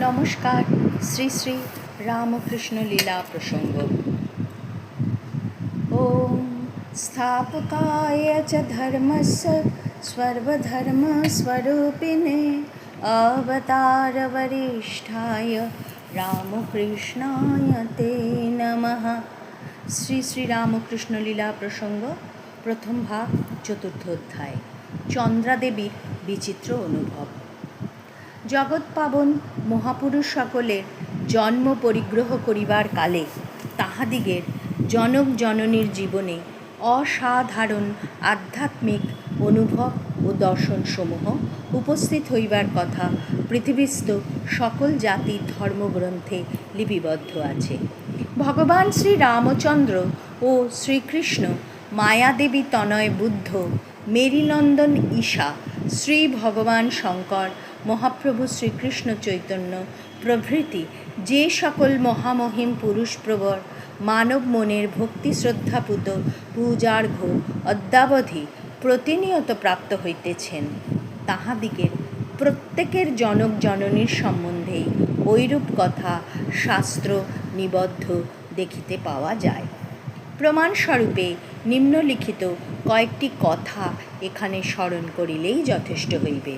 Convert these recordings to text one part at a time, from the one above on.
নমস্কার। শ্রী শ্রী রামকৃষ্ণ লীলা প্রসঙ্গ। ওম স্থাপকায় চ ধর্মস্য সর্বধর্মস্বরূপিণে অবতার বরিষ্ঠায় রামকৃষ্ণায় তে নমঃ। শ্রী শ্রী রামকৃষ্ণ লীলা প্রসঙ্গ, প্রথম ভাগ, চতুর্থ অধ্যায়। চন্দ্রাদেবীর বিচিত্র অনুভব। জগৎপাবন মহাপুরুষ সকলের জন্ম পরিগ্রহ করিবার কালে তাহাদিগের জনক জননীর জীবনে অসাধারণ আধ্যাত্মিক অনুভব ও দর্শনসমূহ উপস্থিত হইবার কথা পৃথিবীস্থ সকল জাতির ধর্মগ্রন্থে লিপিবদ্ধ আছে। ভগবান শ্রী রামচন্দ্র ও শ্রীকৃষ্ণ, মায়াদেবী তনয় বুদ্ধ, মেরিনন্দন ঈশা, শ্রী ভগবান শঙ্কর, মহাপ্রভু শ্রীকৃষ্ণ চৈতন্য প্রভৃতি যে সকল মহামহিম পুরুষপ্রবর মানব মনের ভক্তি শ্রদ্ধাপূত পূজার্ঘ অদ্যাবধি প্রতিনিয়ত প্রাপ্ত হইতেছেন, তাহাদিগের প্রত্যেকের জনক জননীর সম্বন্ধেই ঐরূপ কথা শাস্ত্র নিবদ্ধ দেখিতে পাওয়া যায়। প্রমাণস্বরূপে নিম্নলিখিত কয়েকটি কথা এখানে স্মরণ করিলেই যথেষ্ট হইবে।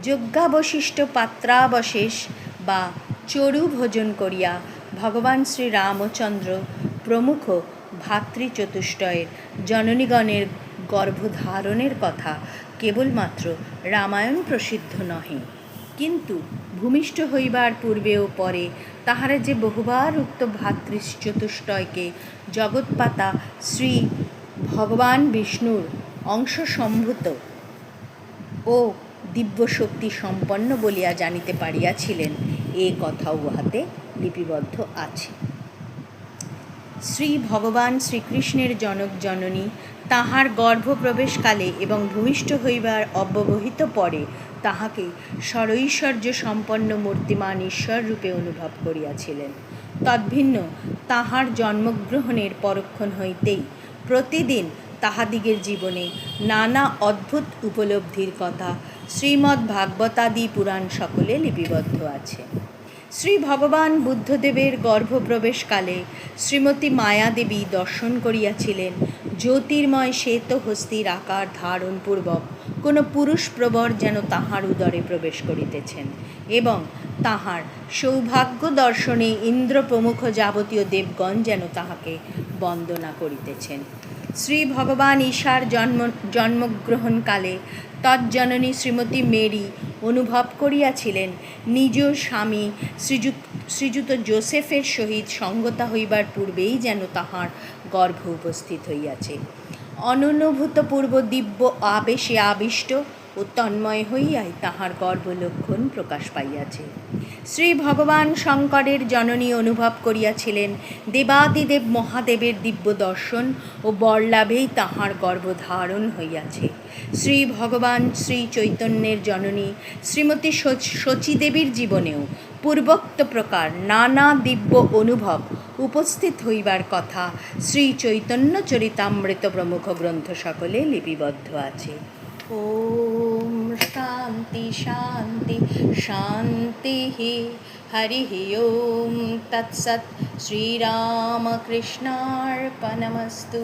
যজ্ঞাবশিষ্ট পাত্রাবশেষ বা চরু ভোজন করিয়া ভগবান শ্রী রামচন্দ্র প্রমুখ ভাতৃচতুষ্টয়ের জননীগণের গর্ভধারণের কথা কেবলমাত্র রামায়ণ প্রসিদ্ধ নহে, কিন্তু ভূমিষ্ঠ হইবার পূর্বে ও পরে তাহারা যে বহুবার উক্ত ভাতৃচতুষ্টয়কে জগৎপাতা শ্রী ভগবান বিষ্ণুর অংশসম্ভূত ও দিব্যশক্তি সম্পন্ন বলিয়া জানিতে পারিয়াছিলেন, এ কথাও উহাতে লিপিবদ্ধ আছে। শ্রী ভগবান শ্রীকৃষ্ণের জনক জননী তাহার গর্ভপ্রবেশকালে এবং ভূমিষ্ঠ হইবার অব্যবহিত পরে তাহাকে ষড়ৈশ্বর্য সম্পন্ন মূর্তিমান ঈশ্বররূপে অনুভব করিয়াছিলেন। তদ্ভিন্ন তাহার জন্মগ্রহণের পরক্ষণ হইতেই প্রতিদিন তাহাদিগের জীবনে নানা অদ্ভুত উপলব্ধির কথা শ্রীমদ্ ভাগবতাদি পুরাণ সকলে লিপিবদ্ধ আছে। শ্রী ভগবান বুদ্ধদেবের গর্ভপ্রবেশকালে শ্রীমতী মায়াদেবী দর্শন করিয়াছিলেন জ্যোতির্ময় শ্বেতহস্তির আকার ধারণপূর্বক কোনো পুরুষ প্রবর যেন তাহার উদরে প্রবেশ করিতেছেন এবং তাহার সৌভাগ্য দর্শনে ইন্দ্র প্রমুখ যাবতীয় দেবগণ যেন তাহাকে বন্দনা করিতেছেন। শ্রী ভগবান ঈশার জন্মগ্রহণকালে তজ্জননী শ্রীমতী মেরি অনুভব করিয়াছিলেন নিজ স্বামী শ্রীযুত যোসেফের সহিত সঙ্গতা হইবার পূর্বেই যেন তাহার গর্ভ উপস্থিত হইয়াছে। অননুভূতপূর্ব দিব্য আবেশে আবিষ্ট ও তন্ময় হইয়াই তাহার গর্ভলক্ষণ প্রকাশ পাইয়াছে। শ্রী ভগবান শঙ্করের জননী অনুভব করিয়াছিলেন দেবাদিদেব মহাদেবের দিব্য দর্শন ও বরলাভেই তাহার গর্ভধারণ হইয়াছে। শ্রী ভগবান শ্রী চৈতন্যের জননী শ্রীমতী শচীদেবীর জীবনেও পূর্বোক্ত প্রকার নানা দিব্য অনুভব উপস্থিত হইবার কথা শ্রী চৈতন্য চরিতামৃত প্রমুখ গ্রন্থ সকলে লিপিবদ্ধ আছে। ওম শান্তি শান্তি শান্তি। হরি ওম তৎসৎ। শ্রীরামকৃষ্ণার্পণমস্তু।